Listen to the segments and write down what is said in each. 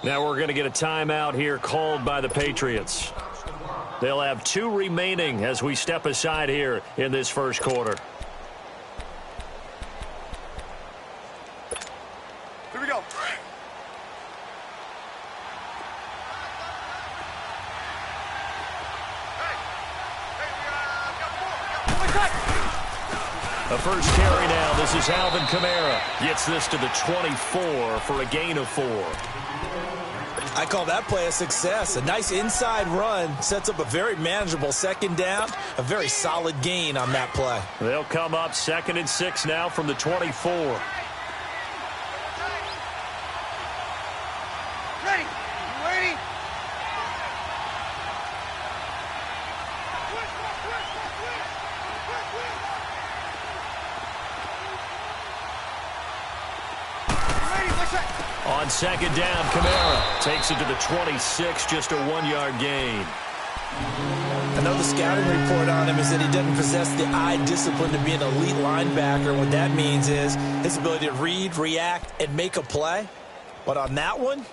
Now we're going to get a timeout here called by the Patriots. They'll have 2 remaining as we step aside here in this first quarter. Here we go. A first carry now. This is Alvin Kamara. Gets this to the 24 for a gain of 4. I call that play a success. A nice inside run sets up a very manageable second down. A very solid gain on that play. They'll come up 2nd and 6 now from the 24. Ready? You ready? On 2nd down, Kamara takes it to the 26, just a 1-yard gain. I know the scouting report on him is that he doesn't possess the eye discipline to be an elite linebacker. What that means is his ability to read, react, and make a play. But on that one,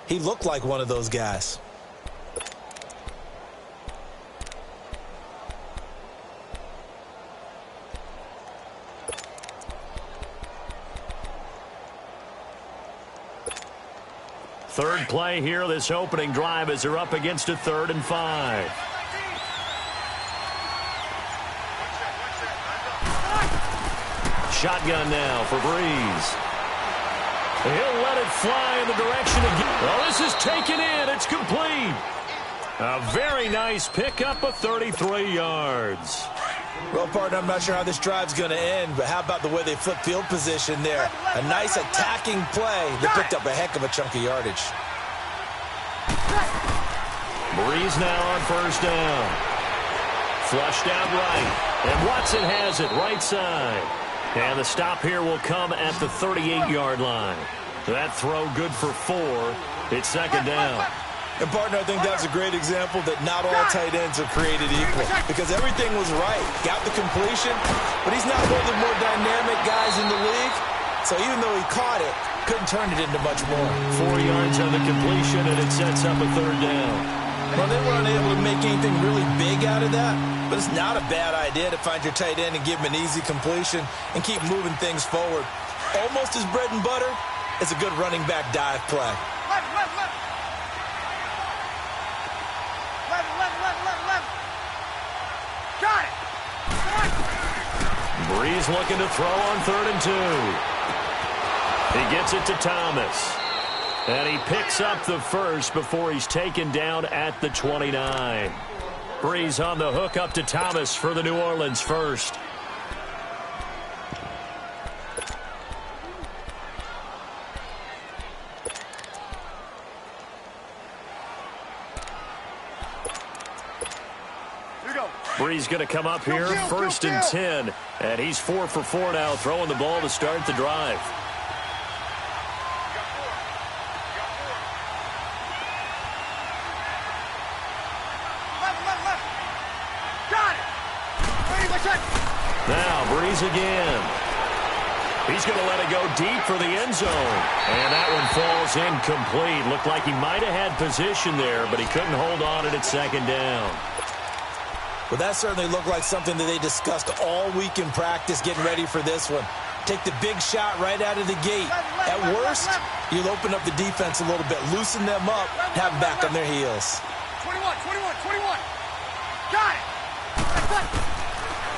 he looked like one of those guys. Third play here, this opening drive as they're up against a 3rd and 5. Shotgun now for Breeze. He'll let it fly in the direction again. Well, this is taken in. It's complete. A very nice pickup of 33 yards. Well, partner, I'm not sure how this drive's going to end, but how about the way they flip field position there? A nice attacking play that picked up a heck of a chunk of yardage. Breeze now on first down. Flushed out right. And Watson has it right side. And the stop here will come at the 38-yard line. That throw good for 4. It's 2nd down. And, partner, I think that's a great example that not all tight ends are created equal because everything was right. Got the completion, but he's not one of the more dynamic guys in the league. So even though he caught it, couldn't turn it into much more. 4 yards on the completion, and it sets up a 3rd down. Well, they were unable to make anything really big out of that, but it's not a bad idea to find your tight end and give him an easy completion and keep moving things forward. Almost as bread and butter is a good running back dive play. Left. Got it. Breeze looking to throw on 3rd and 2. He gets it to Thomas. And he picks up the first before he's taken down at the 29. Breeze on the hook up to Thomas for the New Orleans first. Breeze going to come up here, 1st and 10. And he's 4 for 4 now, throwing the ball to start the drive. Now Breeze again. He's going to let it go deep for the end zone. And that one falls incomplete. Looked like he might have had position there, but he couldn't hold on at 2nd down. Well, that certainly looked like something that they discussed all week in practice getting ready for this one. Take the big shot right out of the gate. At worst, you'll open up the defense a little bit, loosen them up, have them back on their heels. 21. Got it.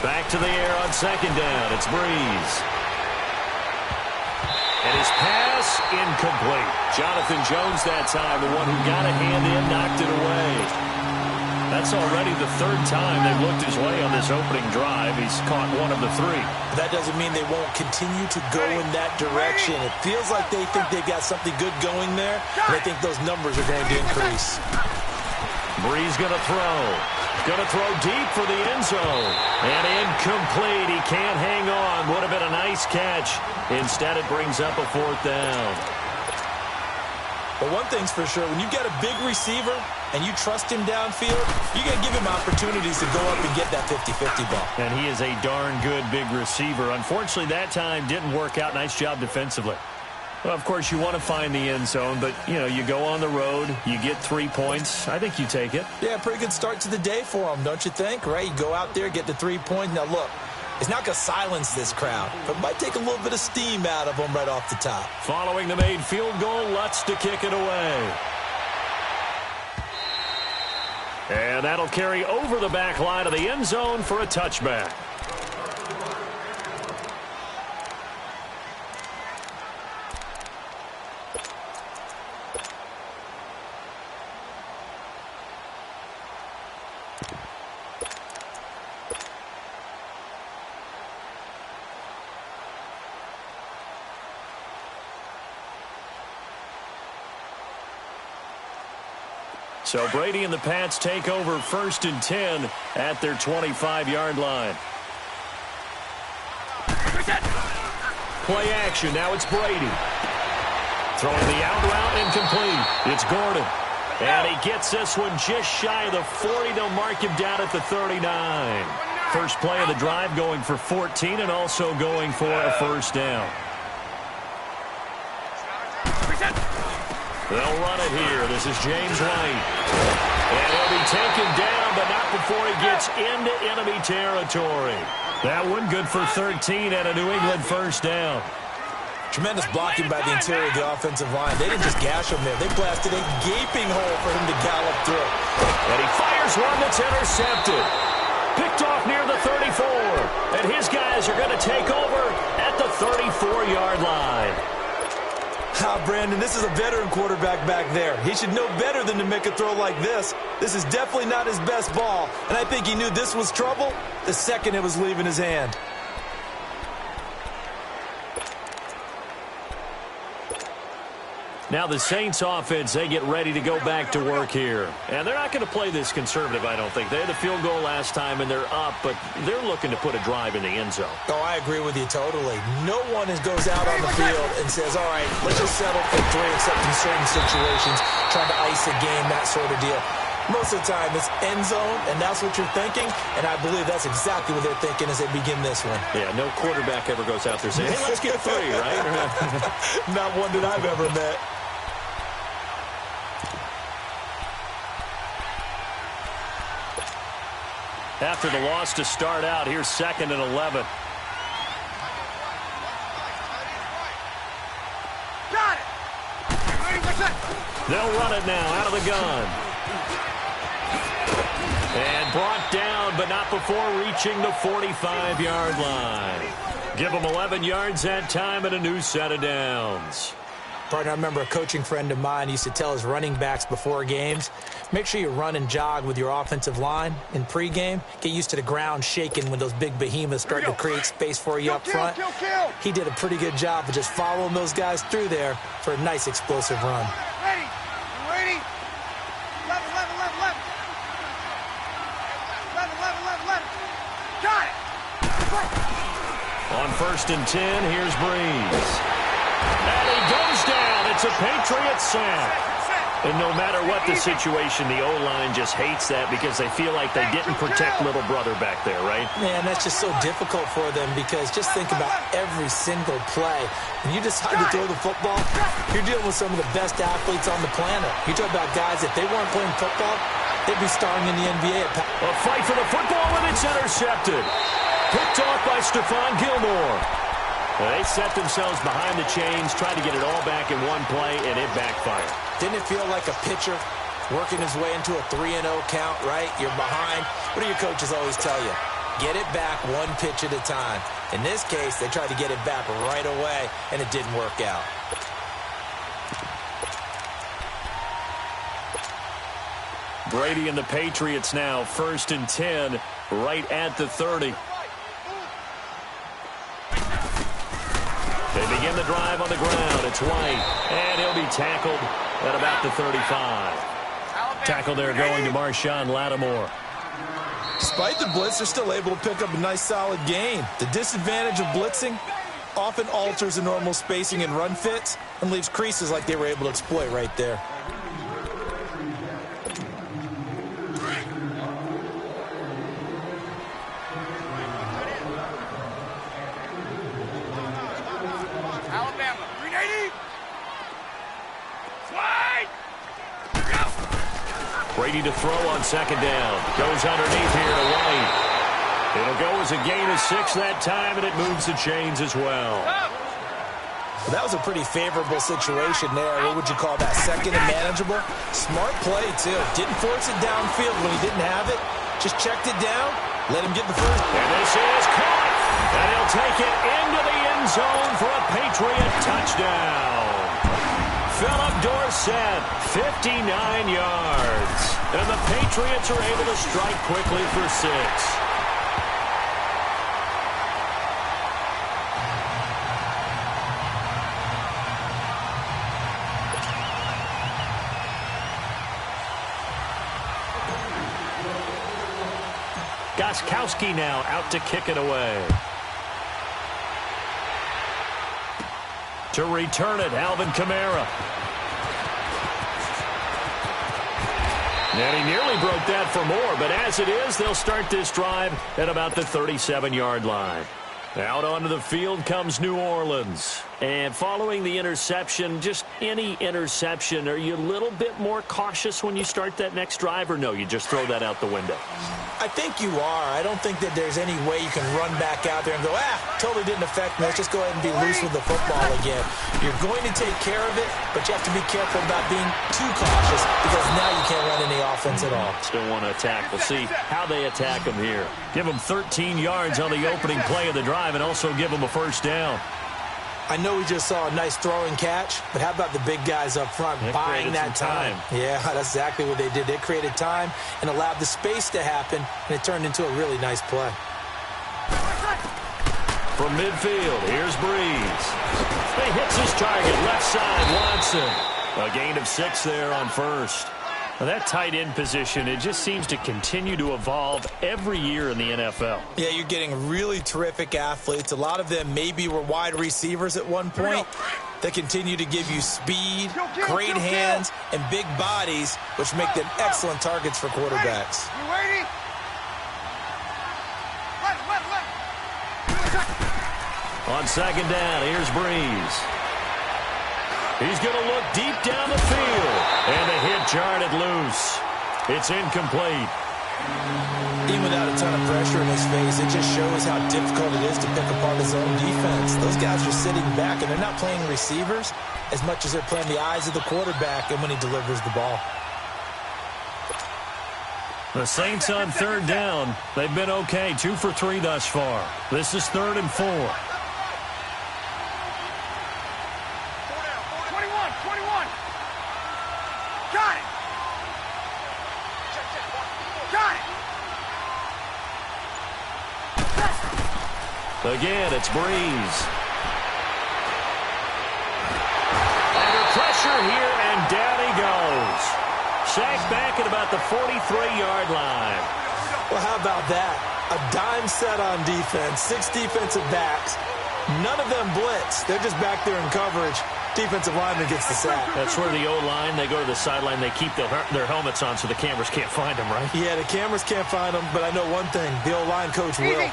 Back to the air on 2nd down. It's Breeze. And his pass incomplete. Jonathan Jones that time, the one who got a hand in, knocked it away. That's already the 3rd time they've looked his way on this opening drive. He's caught 1 of the 3. That doesn't mean they won't continue to go in that direction. It feels like they think they've got something good going there, and I think those numbers are going to increase. Breeze going to throw. Going to throw deep for the end zone. And incomplete. He can't hang on. Would have been a nice catch. Instead, it brings up a 4th down. But one thing's for sure, when you've got a big receiver and you trust him downfield, you got to give him opportunities to go up and get that 50-50 ball. And he is a darn good big receiver. Unfortunately, that time didn't work out. Nice job defensively. Well, of course, you want to find the end zone, but, you go on the road, you get 3 points. I think you take it. Yeah, pretty good start to the day for them, don't you think? Right? You go out there, get the 3 points. Now, look, it's not going to silence this crowd, but it might take a little bit of steam out of them right off the top. Following the made field goal, Lutz to kick it away. And that'll carry over the back line of the end zone for a touchback. So Brady and the Pats take over 1st and 10 at their 25-yard line. Play action. Now it's Brady. Throwing the out route incomplete. It's Gordon. And he gets this one just shy of the 40. They'll mark him down at the 39. First play of the drive going for 14 and also going for a first down. They'll run it here. This is James White. And he'll be taken down, but not before he gets into enemy territory. That one good for 13 and a New England first down. Tremendous blocking by the interior of the offensive line. They didn't just gash him there. They blasted a gaping hole for him to gallop through. And he fires one that's intercepted. Picked off near the 34. And his guys are going to take over at the 34-yard line. Brandon, this is a veteran quarterback back there. He should know better than to make a throw like this. This is definitely not his best ball, and I think he knew this was trouble the second it was leaving his hand. Now the Saints offense, they get ready to go back to work here. And they're not going to play this conservative, I don't think. They had the field goal last time, and they're up, but they're looking to put a drive in the end zone. Oh, I agree with you totally. No one goes out on the field and says, all right, let's just settle for 3, except in certain situations, trying to ice a game, that sort of deal. Most of the time, it's end zone, and that's what you're thinking, and I believe that's exactly what they're thinking as they begin this one. Yeah, no quarterback ever goes out there saying, hey, let's get 3, right? Not one that I've ever met. After the loss to start out, here's 2nd and 11. Got it. They'll run it now out of the gun. And brought down, but not before reaching the 45-yard line. Give them 11 yards that time and a new set of downs. Partner, I remember a coaching friend of mine used to tell his running backs before games, make sure you run and jog with your offensive line in pregame. Get used to the ground shaking when those big behemoths start to create space for you up front. Kill. He did a pretty good job of just following those guys through there for a nice explosive run. Ready. You ready? 11. Got it. On 1st and 10, here's Breeze. And he goes down. It's a Patriot sack. And no matter what the situation, the O-line just hates that because they feel like they didn't protect little brother back there, right? Man, that's just so difficult for them because just think about every single play. When you decide to throw the football, you're dealing with some of the best athletes on the planet. You talk about guys, if they weren't playing football, they'd be starring in the NBA. A fight for the football, and it's intercepted. Picked off by Stephon Gilmore. They set themselves behind the chains, tried to get it all back in one play, and it backfired. Didn't it feel like a pitcher working his way into a 3-0 count, right? You're behind. What do your coaches always tell you? Get it back one pitch at a time. In this case, they tried to get it back right away, and it didn't work out. Brady and the Patriots now, 1st and 10, right at the 30. They begin the drive on the ground. It's White, and he'll be tackled at about the 35. Tackle there going to Marshawn Lattimore. Despite the blitz, they're still able to pick up a nice, solid gain. The disadvantage of blitzing often alters the normal spacing and run fits and leaves creases like they were able to exploit right there. Alabama. 380. Brady to throw on second down. Goes underneath here to White. It'll go as a gain of 6 that time, and it moves the chains as well. Well, that was a pretty favorable situation there. What would you call that? Second and manageable? Smart play, too. Didn't force it downfield when he didn't have it. Just checked it down. Let him get the first. And this is caught. And he'll take it into the end zone for a Patriot touchdown. Philip Dorsett, 59 yards. And the Patriots are able to strike quickly for 6. Gostkowski now out to kick it away. To return it, Alvin Kamara. And he nearly broke that for more, but as it is, they'll start this drive at about the 37-yard line. Out onto the field comes New Orleans. And following the interception, just any interception, are you a little bit more cautious when you start that next drive, or no, you just throw that out the window? I think you are. I don't think that there's any way you can run back out there and go, totally didn't affect me. Let's just go ahead and be loose with the football again. You're going to take care of it, but you have to be careful about being too cautious because now you can't run any offense at all. Still want to attack. We'll see how they attack them here. Give them 13 yards on the opening play of the drive and also give them a first down. I know we just saw a nice throwing catch, but how about the big guys up front buying that time? Yeah, that's exactly what they did. They created time and allowed the space to happen, and it turned into a really nice play. From midfield, here's Breeze. He hits his target, left side, Watson. A gain of 6 there on first. Well, that tight end position, it just seems to continue to evolve every year in the NFL. Yeah, you're getting really terrific athletes. A lot of them maybe were wide receivers at one point. They continue to give you speed, great hands, and big bodies, which make them excellent targets for quarterbacks. You waiting? On second down, here's Breeze. He's going to look deep down the field. And the hit jarred it loose. It's incomplete. Even without a ton of pressure in his face, it just shows how difficult it is to pick apart his own defense. Those guys are sitting back, and they're not playing receivers as much as they're playing the eyes of the quarterback and when he delivers the ball. The Saints on third down. They've been okay. 2 for 3 thus far. This is 3rd and 4. 21. Got it. Got it. Again, it's Breeze. Under pressure here, and down he goes. Sacked back at about the 43-yard line. Well, how about that? A dime set on defense, 6 defensive backs. None of them blitz. They're just back there in coverage. Defensive lineman gets the sack. That's where the O-line, they go to the sideline, they keep their helmets on so the cameras can't find them, right? Yeah, the cameras can't find them, but I know one thing. The O-line coach will. Easy.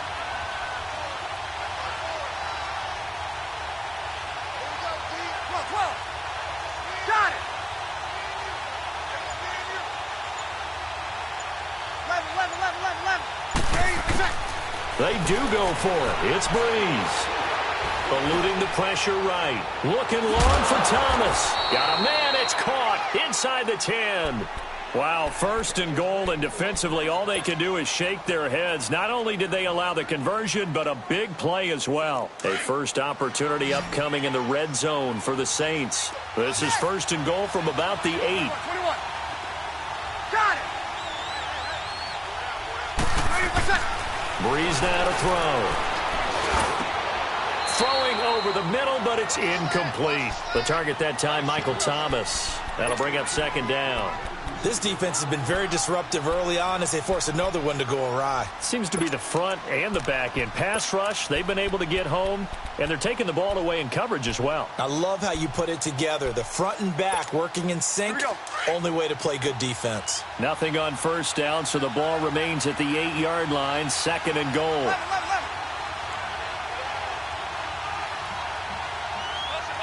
Got it. 11. They do go for it. It's Breeze. Eluding the pressure right. Looking long for Thomas. Got a man. It's caught inside the 10. Wow, 1st and goal, and defensively all they can do is shake their heads. Not only did they allow the conversion, but a big play as well. A first opportunity upcoming in the red zone for the Saints. This is 1st and goal from about the 8. 21. Got it. 30%. Breeze now to throw. Throwing over the middle, but it's incomplete. The target that time, Michael Thomas. That'll bring up 2nd down. This defense has been very disruptive early on as they force another one to go awry. Seems to be the front and the back end. Pass rush, they've been able to get home, and they're taking the ball away in coverage as well. I love how you put it together. The front and back working in sync. Only way to play good defense. Nothing on 1st down, so the ball remains at the 8-yard line, 2nd and goal. 11.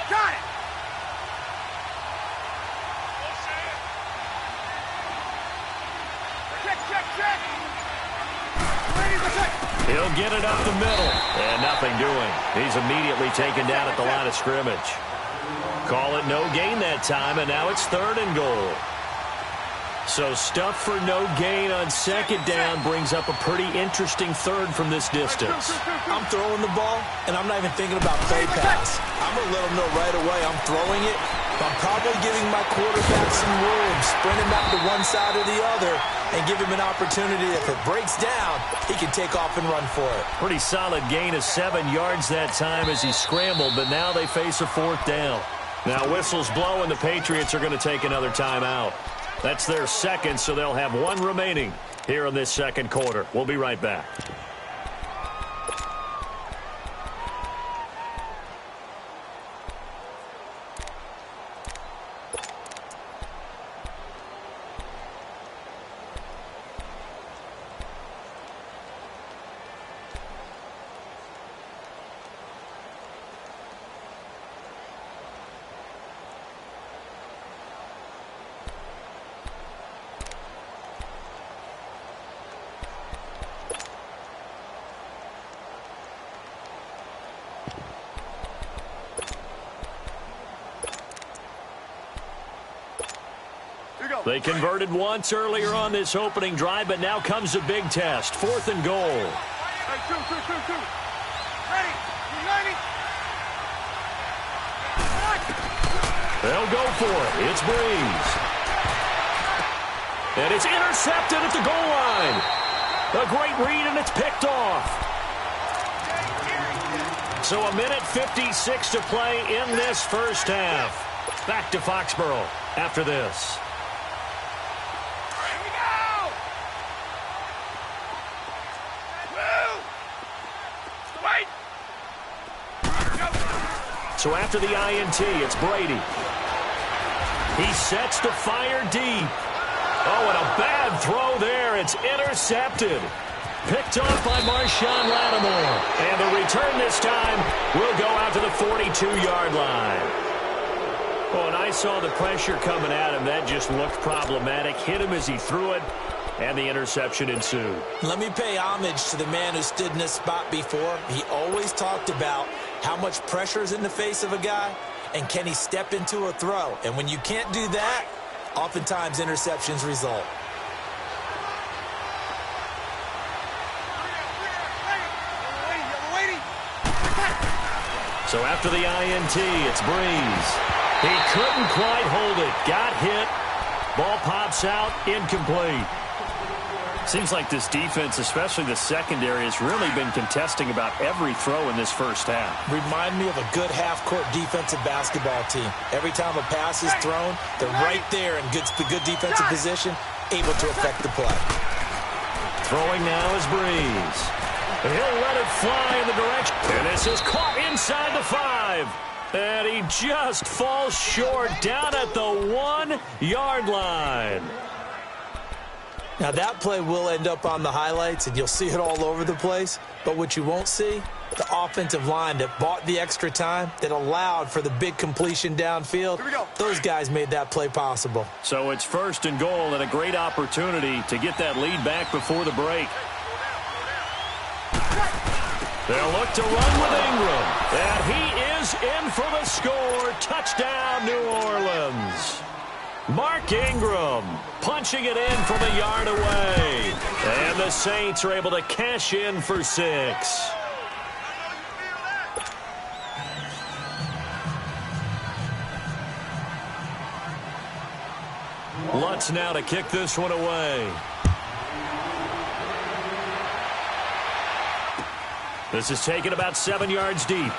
Got it. He'll get it up the middle, and nothing doing. He's immediately taken down at the line of scrimmage. Call it no gain that time, and now it's 3rd and goal. So stuff for no gain on 2nd down brings up a pretty interesting 3rd from this distance. I'm throwing the ball, and I'm not even thinking about play pass. I'm going to let him know right away I'm throwing it. I'm probably giving my quarterback some room, sprinting back to one side or the other, and give him an opportunity. If it breaks down, he can take off and run for it. Pretty solid gain of 7 yards that time as he scrambled, but now they face a 4th down. Now whistles blow, and the Patriots are going to take another timeout. That's their 2nd, so they'll have 1 remaining here in this 2nd quarter. We'll be right back. They converted once earlier on this opening drive, but now comes a big test. 4th and goal. Hey, two. Ready? You ready? They'll go for it. It's Breeze. And it's intercepted at the goal line. A great read, and it's picked off. So 1:56 to play in this first half. Back to Foxborough after this. So after the INT, it's Brady. He sets to fire deep. Oh, and a bad throw there. It's intercepted. Picked off by Marshawn Lattimore. And the return this time will go out to the 42-yard line. Oh, and I saw the pressure coming at him. That just looked problematic. Hit him as he threw it, and the interception ensued. Let me pay homage to the man who stood in this spot before. He always talked about how much pressure is in the face of a guy, and can he step into a throw? And when you can't do that, oftentimes interceptions result. So after the INT, it's Breeze. He couldn't quite hold it. Got hit. Ball pops out, incomplete. Seems like this defense, especially the secondary, has really been contesting about every throw in this first half. Remind me of a good half-court defensive basketball team. Every time a pass is thrown, they're right there in good defensive position, able to affect the play. Throwing now is Breeze. And he'll let it fly in the direction. And this is caught inside the 5. And he just falls short down at the 1-yard line. Now, that play will end up on the highlights, and you'll see it all over the place. But what you won't see, the offensive line that bought the extra time, that allowed for the big completion downfield, those guys made that play possible. So it's 1st and goal, and a great opportunity to get that lead back before the break. They'll look to run with Ingram. And he is in for the score. Touchdown, New Orleans. Mark Ingram punching it in from a yard away. And the Saints are able to cash in for 6. Lutz now to kick this one away. This is taken about 7 yards deep.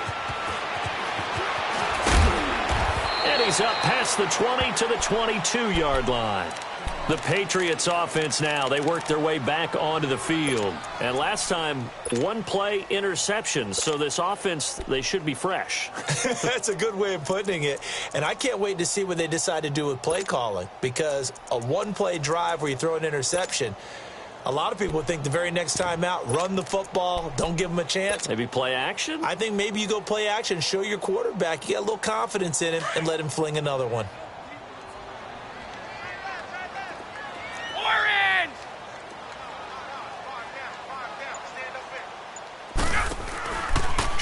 And he's up past the 20 to the 22-yard line. The Patriots offense now, they work their way back onto the field. And last time, 1-play interception. So this offense, they should be fresh. That's a good way of putting it. And I can't wait to see what they decide to do with play calling. Because a 1-play drive where you throw an interception, a lot of people think the very next time out, run the football, don't give them a chance. Maybe play action? I think maybe you go play action, show your quarterback you got a little confidence in him, and let him fling another one.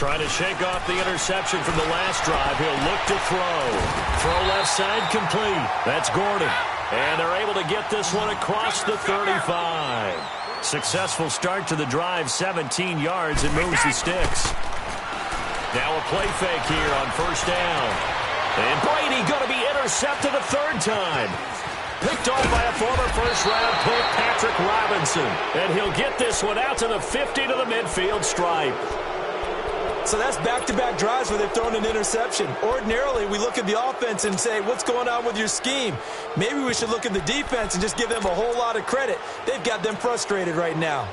Trying to shake off the interception from the last drive. He'll look to throw. Throw left side complete. That's Gordon. And they're able to get this one across the 35. Successful start to the drive, 17 yards, and moves the sticks. Now a play fake here on first down. And Brady going to be intercepted a third time. Picked off by a former first-round pick, Patrick Robinson. And he'll get this one out to the 50 to the midfield stripe. So that's back-to-back drives where they've thrown an interception. Ordinarily, we look at the offense and say, what's going on with your scheme? Maybe we should look at the defense and just give them a whole lot of credit. They've got them frustrated right now.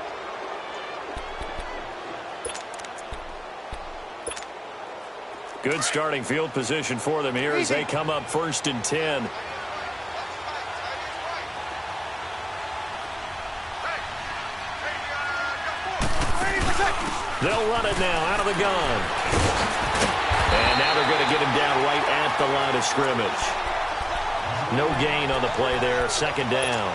Good starting field position for them here as they come up 1st and 10. They'll run it now out of the gun. And now they're going to get him down right at the line of scrimmage. No gain on the play there, 2nd down.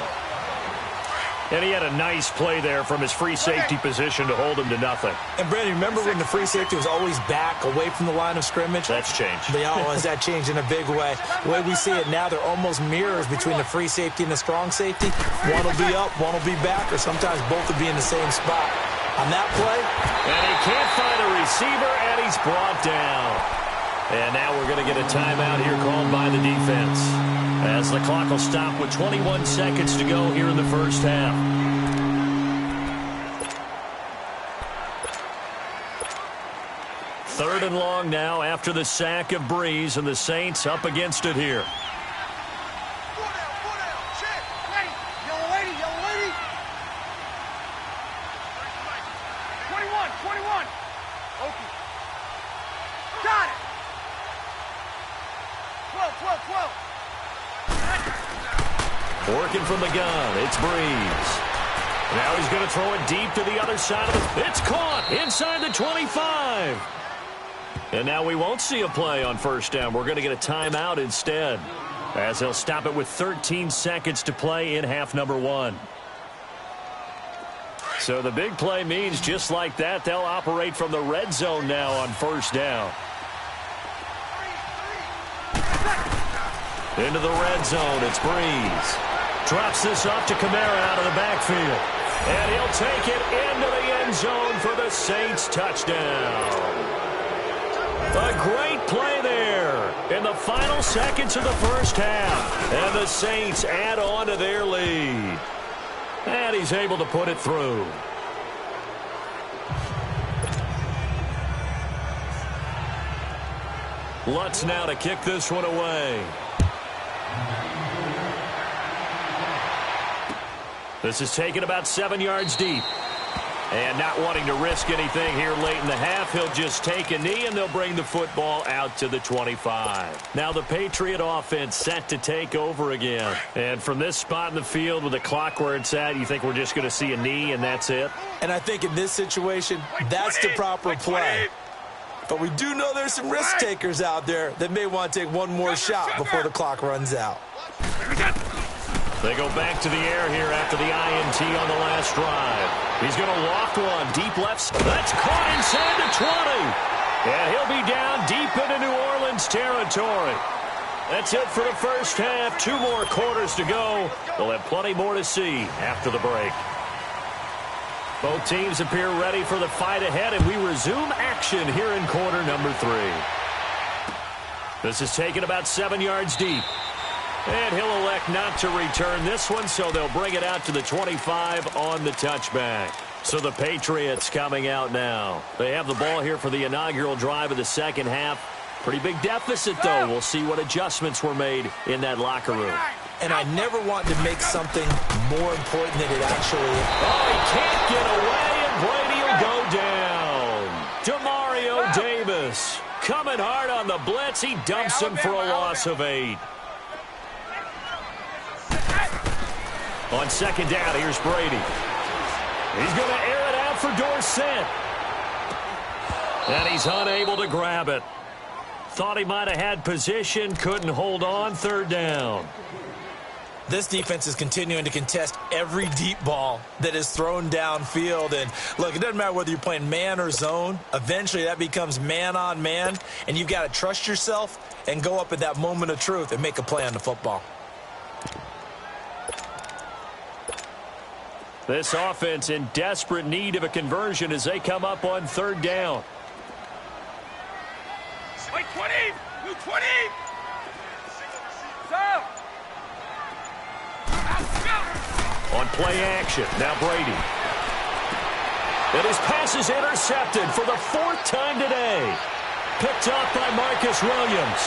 And he had a nice play there from his free safety position to hold him to nothing. And, Brandon, remember when the free safety was always back away from the line of scrimmage? That's changed. That changed in a big way. The way we see it now, they're almost mirrors between the free safety and the strong safety. One will be up, one will be back, or sometimes both will be in the same spot. On that play. And he can't find a receiver, and he's brought down. And now we're going to get a timeout here called by the defense, as the clock will stop with 21 seconds to go here in the first half. Third and long now after the sack of Breeze, and the Saints up against it here. Working from the gun, it's Breeze. Now he's going to throw it deep to the other side of it. It's caught inside the 25. And now we won't see a play on first down. We're going to get a timeout instead, as they'll stop it with 13 seconds to play in half number 1. So the big play means just like that, they'll operate from the red zone now on first down. Into the red zone, it's Breeze. Drops this off to Kamara out of the backfield. And he'll take it into the end zone for the Saints touchdown. A great play there in the final seconds of the first half. And the Saints add on to their lead. And he's able to put it through. Lutz now to kick this one away. This is taken about 7 yards deep. And not wanting to risk anything here late in the half, he'll just take a knee, and they'll bring the football out to the 25. Now the Patriot offense set to take over again. And from this spot in the field with the clock where it's at, you think we're just going to see a knee and that's it? And I think in this situation, that's the proper play. But we do know there's some risk takers out there that may want to take one more shot before the clock runs out. They go back to the air here after the INT on the last drive. He's going to loft one deep left. That's caught inside the 20. And he'll be down deep into New Orleans territory. That's it for the first half. 2 more quarters to go. We'll have plenty more to see after the break. Both teams appear ready for the fight ahead, and we resume action here in quarter number 3. This is taken about 7 yards deep. And he'll elect not to return this one, so they'll bring it out to the 25 on the touchback. So the Patriots coming out now. They have the ball here for the inaugural drive of the second half. Pretty big deficit, though. We'll see what adjustments were made in that locker room. And I never want to make something more important than it actually is. Oh, he can't get away, and Brady will go down. Demario Davis coming hard on the blitz. He dumps him for a loss of 8. On second down, here's Brady. He's going to air it out for Dorsett. And he's unable to grab it. Thought he might have had position, couldn't hold on, third down. This defense is continuing to contest every deep ball that is thrown downfield. And, look, it doesn't matter whether you're playing man or zone. Eventually, that becomes man-on-man, and you've got to trust yourself and go up at that moment of truth and make a play on the football. This offense in desperate need of a conversion as they come up on third down. Wait, 20! You 20! So! On play action, now Brady. And his pass is intercepted for the fourth time today. Picked up by Marcus Williams.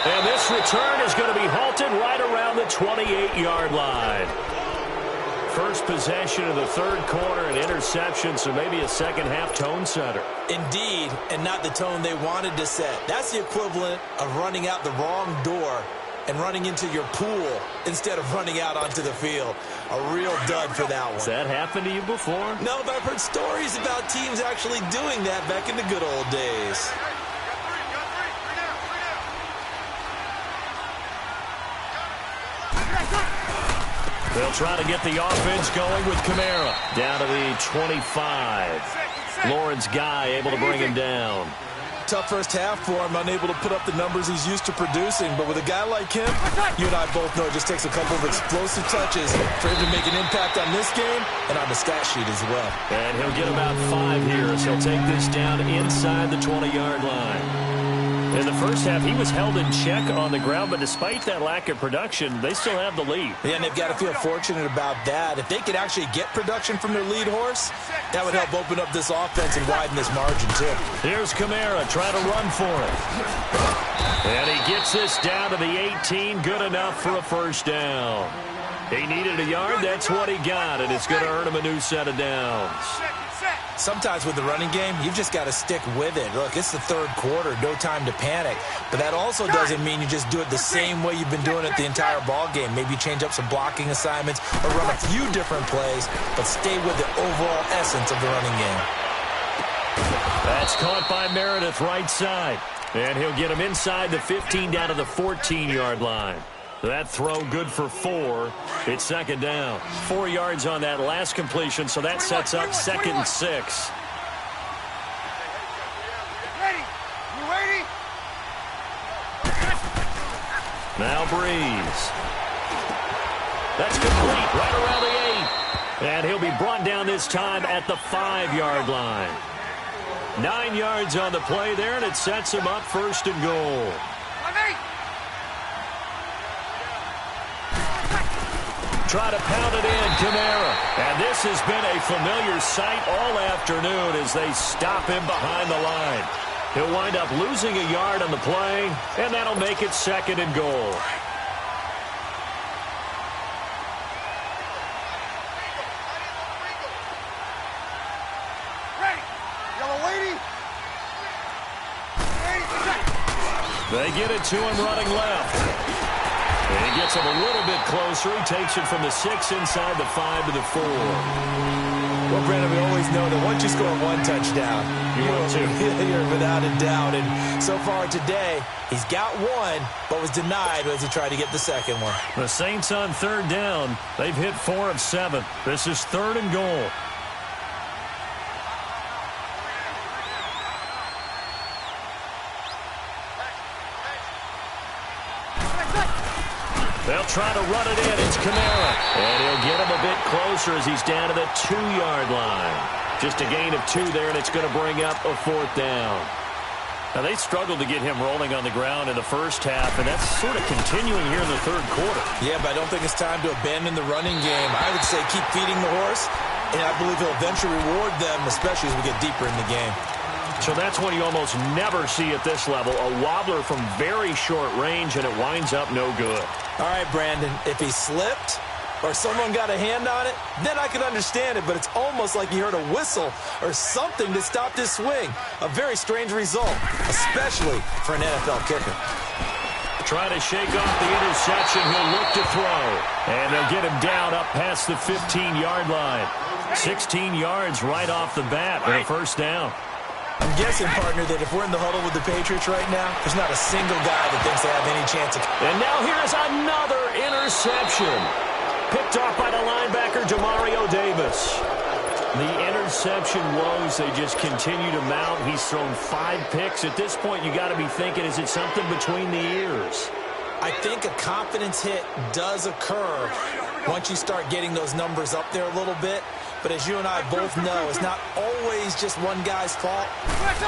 And this return is going to be halted right around the 28-yard line. First possession of the third quarter, an interception, so maybe a second-half tone setter. Indeed, and not the tone they wanted to set. That's the equivalent of running out the wrong door and running into your pool instead of running out onto the field. A real dud for that one. Has that happened to you before? No, but I've heard stories about teams actually doing that back in the good old days. They'll try to get the offense going with Kamara. Down to the 25. Lawrence Guy able to bring him down. Tough first half for him, unable to put up the numbers he's used to producing. But with a guy like him, you and I both know it just takes a couple of explosive touches for him to make an impact on this game and on the stat sheet as well. And he'll get about 5 here as he'll take this down inside the 20-yard line. In the first half, he was held in check on the ground, but despite that lack of production, they still have the lead. Yeah, and they've got to feel fortunate about that. If they could actually get production from their lead horse, that would help open up this offense and widen this margin, too. Here's Kamara trying to run for it. And he gets this down to the 18, good enough for a first down. He needed a yard, that's what he got, and it's going to earn him a new set of downs. Sometimes with the running game, you've just got to stick with it. Look, it's the third quarter, no time to panic. But that also doesn't mean you just do it the same way you've been doing it the entire ball game. Maybe change up some blocking assignments or run a few different plays, but stay with the overall essence of the running game. That's caught by Meredith right side. And he'll get him inside the 15 down to the 14-yard line. That throw good for 4. It's second down. 4 yards on that last completion, so that sets up second and 6. Ready? You ready? Now Breeze. That's complete right around the 8. And he'll be brought down this time at the 5-yard line. 9 yards on the play there, and it sets him up first and goal. Try to pound it in, Kamara. And this has been a familiar sight all afternoon as they stop him behind the line. He'll wind up losing a yard on the play, and that'll make it second and goal. Ready? Yellow lady? They get it to him running left. And he gets him a little bit closer. He takes it from the 6 inside the 5 to the 4. Well, Brandon, we always know that once you score one touchdown, you're without a doubt. And so far today, he's got one, but was denied as he tried to get the second one. The Saints on third down. They've hit 4 of 7. This is third and goal. They'll try to run it in. It's Kamara. And he'll get him a bit closer as he's down to the 2-yard line. Just a gain of 2 there, and it's going to bring up a 4th down. Now, they struggled to get him rolling on the ground in the first half, and that's sort of continuing here in the third quarter. Yeah, but I don't think it's time to abandon the running game. I would say keep feeding the horse, and I believe he'll eventually reward them, especially as we get deeper in the game. So that's what you almost never see at this level, a wobbler from very short range, and it winds up no good. All right, Brandon, if he slipped or someone got a hand on it, then I could understand it, but it's almost like he heard a whistle or something to stop this swing. A very strange result, especially for an NFL kicker. Trying to shake off the interception, he'll look to throw. And they'll get him down up past the 15-yard line. 16 yards right off the bat for a first down. I'm guessing, partner, that if we're in the huddle with the Patriots right now, there's not a single guy that thinks they have any chance of... And now here's another interception. interception. Picked off by the linebacker, Demario Davis. The interception woes, they just continue to mount. He's thrown 5 picks. At this point, you got to be thinking, is it something between the ears? I think a confidence hit does occur once you start getting those numbers up there a little bit. But as you and I both know, it's not always just one guy's fault.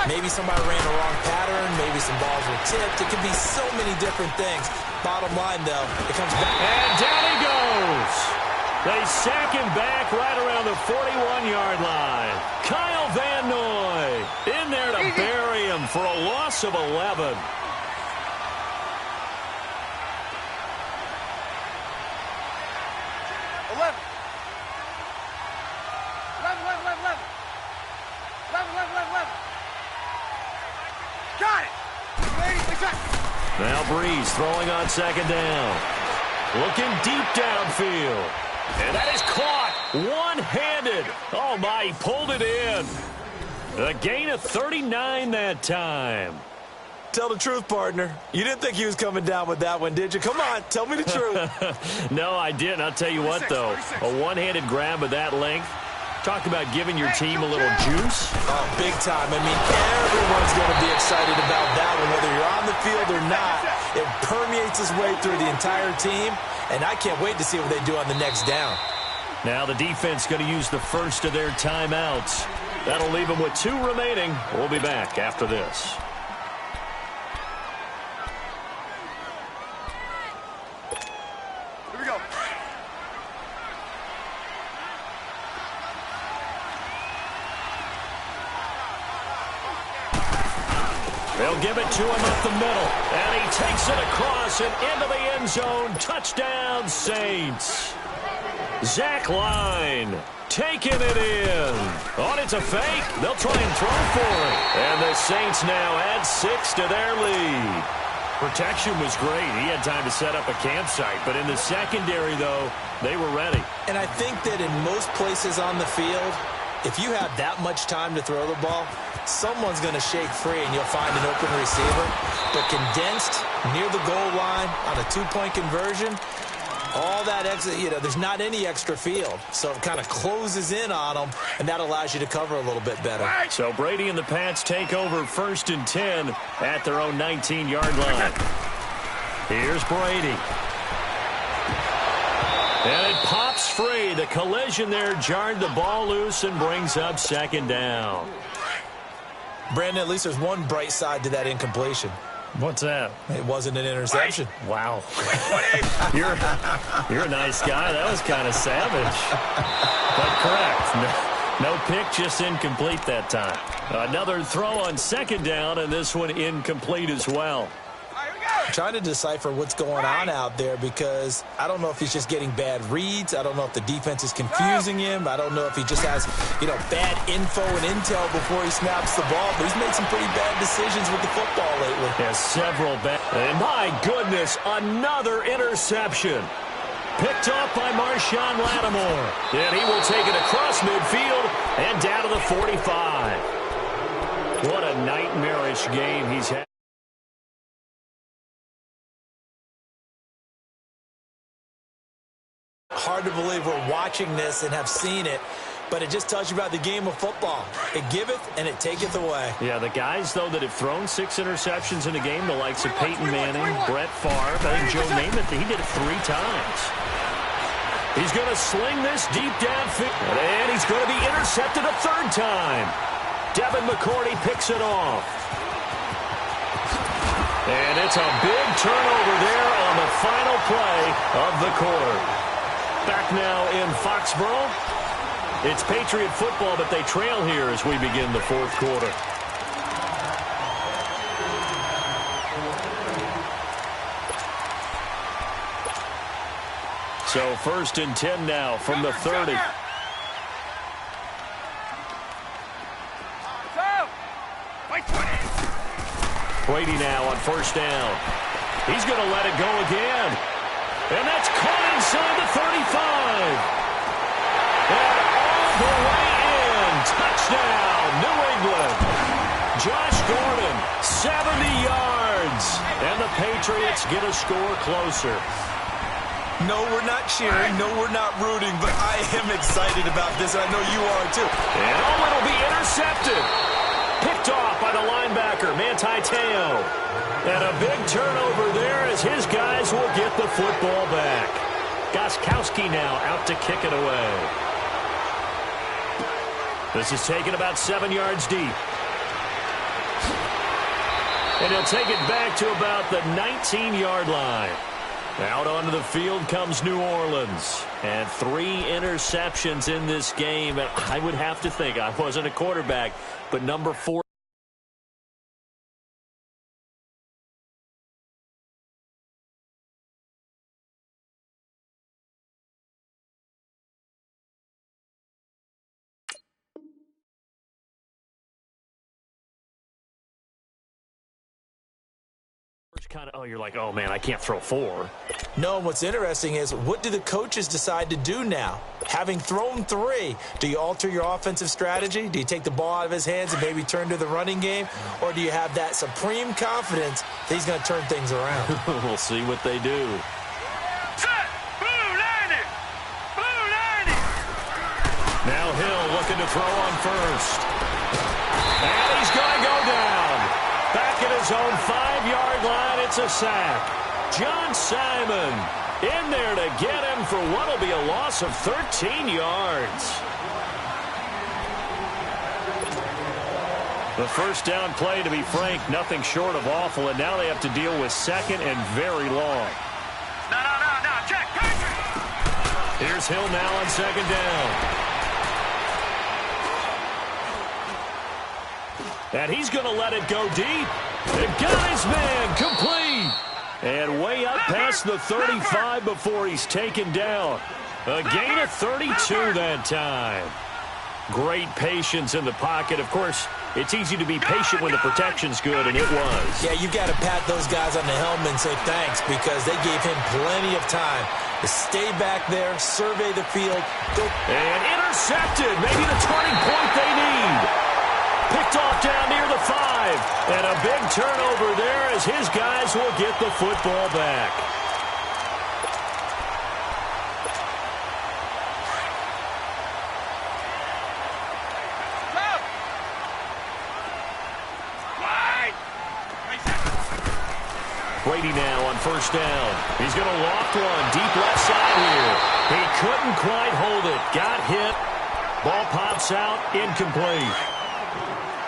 Maybe somebody ran the wrong pattern. Maybe some balls were tipped. It can be so many different things. Bottom line, though, it comes back. And down he goes. They sack him back right around the 41-yard line. Kyle Van Noy in there to bury him for a loss of 11. 11. Got it. Now Breeze throwing on second down. Looking deep downfield. And that is caught one-handed. Oh, my, he pulled it in. A gain of 39 that time. Tell the truth, partner. You didn't think he was coming down with that one, did you? Come on, tell me the truth. No, I didn't. I'll tell you what, though. A one-handed grab of that length. Talk about giving your team a little juice. Oh, big time. I mean, everyone's going to be excited about that one, whether you're on the field or not. It permeates its way through the entire team, and I can't wait to see what they do on the next down. Now the defense going to use the first of their timeouts. That'll leave them with 2 remaining. We'll be back after this. Here we go. They'll give it to him up the middle. And he takes it across and into the end zone. Touchdown, Saints. Zach Line taking it in. Oh, it's a fake. They'll try and throw for it. And the Saints now add 6 to their lead. Protection was great. He had time to set up a campsite. But in the secondary, though, they were ready. And I think that in most places on the field, if you have that much time to throw the ball, someone's going to shake free and you'll find an open receiver. But condensed near the goal line on a 2-point conversion, all that extra, there's not any extra field. So it kind of closes in on them, and that allows you to cover a little bit better. So Brady and the Pats take over 1st and 10 at their own 19-yard line. Here's Brady. And it pops free. The collision there jarred the ball loose and brings up 2nd down. Brandon, at least there's one bright side to that incompletion. What's that? It wasn't an interception. Wow. You're a nice guy. That was kind of savage. But correct. No pick, just incomplete that time. Another throw on 2nd down, and this one incomplete as well. I'm trying to decipher what's going on out there because I don't know if he's just getting bad reads. I don't know if the defense is confusing him. I don't know if he just has, bad info and intel before he snaps the ball. But he's made some pretty bad decisions with the football lately. Yeah, several bad. And my goodness, another interception. Picked off by Marshawn Lattimore. And he will take it across midfield and down to the 45. What a nightmarish game he's had. Hard to believe we're watching this and have seen it, but it just tells you about the game of football. It giveth and it taketh away. Yeah, the guys, though, that have thrown 6 interceptions in a game, the likes of Peyton Manning, Brett Favre, I think Joe Namath, he did it 3 times. He's going to sling this deep downfield, and he's going to be intercepted a 3rd time. Devin McCourty picks it off. And it's a big turnover there on the final play of the quarter. Back now in Foxborough. It's Patriot football, but they trail here as we begin the 4th quarter. So 1st and 10 now from the 30. Brady now on 1st down. He's going to let it go again. And that's caught inside the 35. And all the way in. Touchdown, New England. Josh Gordon, 70 yards. And the Patriots get a score closer. No, we're not cheering. No, we're not rooting, but I am excited about this. I know you are, too. And it'll be intercepted. Picked off by the linebacker, Manti Te'o. And a big turnover there as his guys will get the football back. Gostkowski now out to kick it away. This is taken about 7 yards deep. And he'll take it back to about the 19-yard line. Out onto the field comes New Orleans. And 3 interceptions in this game. And I would have to think, I wasn't a quarterback, but number 4. You're like, oh, man, I can't throw 4. No, what's interesting is, what do the coaches decide to do now? Having thrown 3, do you alter your offensive strategy? Do you take the ball out of his hands and maybe turn to the running game? Or do you have that supreme confidence that he's going to turn things around? We'll see what they do. Set! Blue 90! Blue 90! Now Hill looking to throw on first. And he's going to go down. Back at his own 5-yard line, it's a sack. John Simon in there to get him for what will be a loss of 13 yards. The first down play, to be frank, nothing short of awful, and now they have to deal with second and very long. No, check, Here's Hill now on second down. And he's going to let it go deep. And got his man complete. And way up past the 35 before he's taken down. A gain of 32 that time. Great patience in the pocket. Of course, it's easy to be patient when the protection's good, and it was. Yeah, you got to pat those guys on the helmet and say thanks, because they gave him plenty of time to stay back there, survey the field. And intercepted. Maybe the turning point they need. Picked off down near the 5. And a big turnover there as his guys will get the football back. Brady now on first down. He's going to loft one deep left side here. He couldn't quite hold it. Got hit. Ball pops out. Incomplete.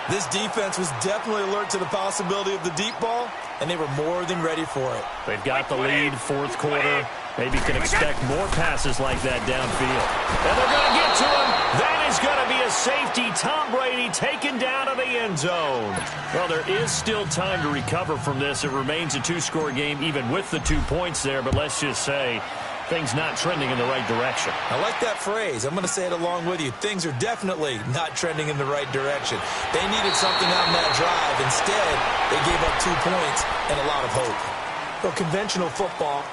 This defense was definitely alert to the possibility of the deep ball, and they were more than ready for it. They've got the lead, fourth quarter. Maybe can expect more passes like that downfield. And they're going to get to him. That is going to be a safety. Tom Brady taken down to the end zone. Well, there is still time to recover from this. It remains a 2-score game, even with the 2 points there. But let's just say, things not trending in the right direction. I like that phrase. I'm going to say it along with you. Things are definitely not trending in the right direction. They needed something out in that drive. Instead, they gave up 2 points and a lot of hope. Well, conventional football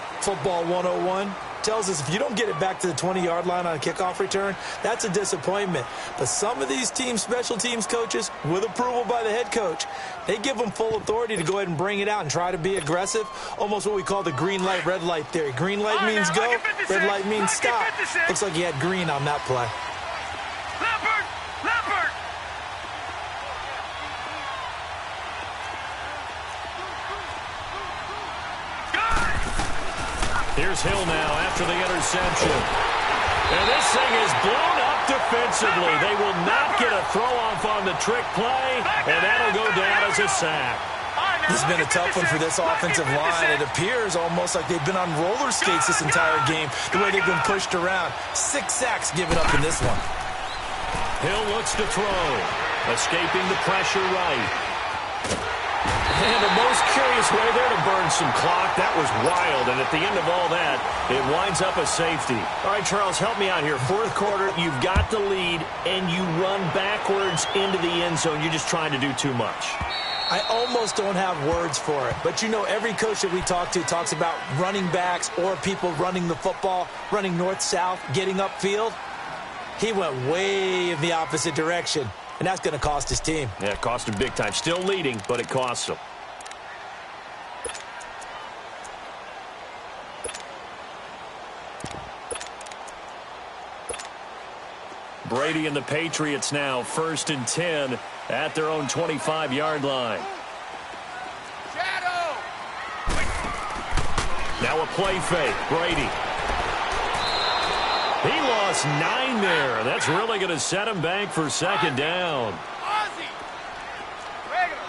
101, tells us if you don't get it back to the 20-yard line on a kickoff return, that's a disappointment. But some of these team special teams coaches, with approval by the head coach, they give them full authority to go ahead and bring it out and try to be aggressive, almost what we call the green light, red light theory. Green light means go, red light means stop. Looks like he had green on that play. Leopard! Here's Hill now after the interception. And this thing is blown up defensively. They will not get a throw-off on the trick play, and that'll go down as a sack. This has been a tough one for this offensive line. It appears almost like they've been on roller skates this entire game, the way they've been pushed around. 6 sacks given up in this one. Hill looks to throw, escaping the pressure right. And the most curious way there to burn some clock. That was wild, and at the end of all that, it winds up a safety. All right, Charles, help me out here. Fourth quarter, you've got the lead, and you run backwards into the end zone. You're just trying to do too much. I almost don't have words for it, but you know every coach that we talk to talks about running backs or people running the football, running north-south, getting upfield. He went way in the opposite direction. And that's going to cost his team. Yeah, it cost him big time. Still leading, but it costs him. Brady and the Patriots now 1st and 10 at their own 25-yard line. Shadow. Now a play fake. Brady. He lost 9 there. That's really going to set him back for 2nd down. Ozzy. Regular.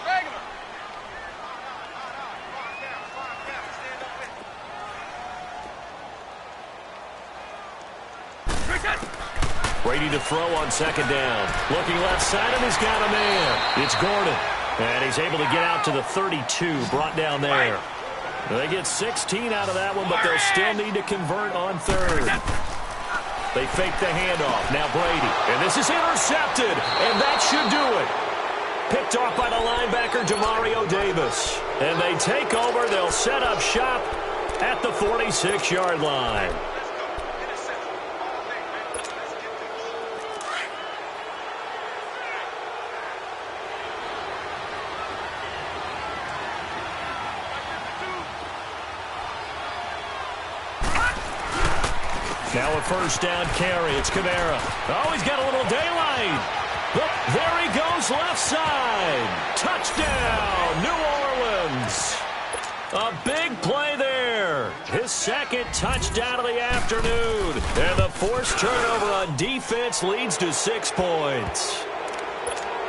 Brady to throw on 2nd down. Looking left side, and he's got a man. It's Gordon. And he's able to get out to the 32, brought down there. They get 16 out of that one, but they'll still need to convert on 3rd. They fake the handoff. Now Brady. And this is intercepted. And that should do it. Picked off by the linebacker, Demario Davis. And they take over. They'll set up shop at the 46-yard line. Now a 1st down carry. It's Kamara. Oh, he's got a little daylight. Look, there he goes left side. Touchdown, New Orleans. A big play there. His 2nd touchdown of the afternoon. And the forced turnover on defense leads to 6 points.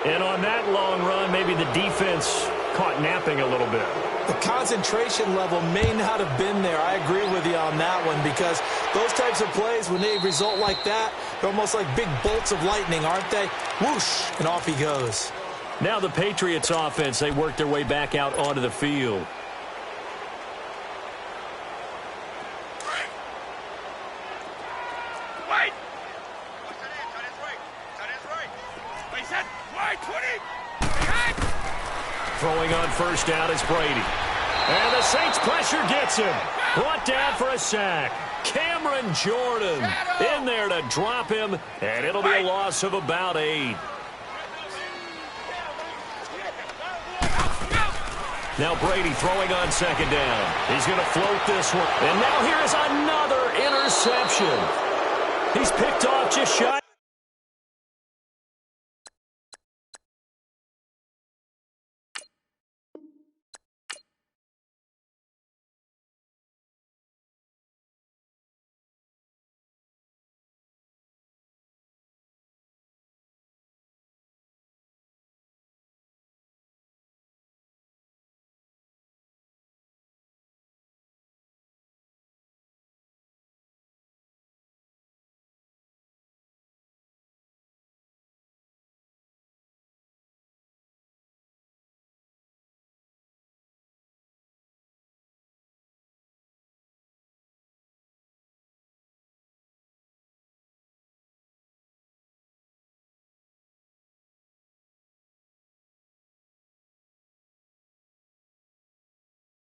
And on that long run, maybe the defense caught napping a little bit. The concentration level may not have been there. I agree with you on that one, because those types of plays, when they result like that, they're almost like big bolts of lightning, aren't they? Whoosh, and off he goes. Now the Patriots offense, they work their way back out onto the field. Wait. Wait, set. Wide 20. Behind. Throwing on 1st down is Brady. And the Saints pressure gets him. Brought down for a sack. Cameron Jordan in there to drop him, and it'll be a loss of about 8. Now Brady throwing on 2nd down. He's going to float this one. And now here is another interception. He's picked off just shy.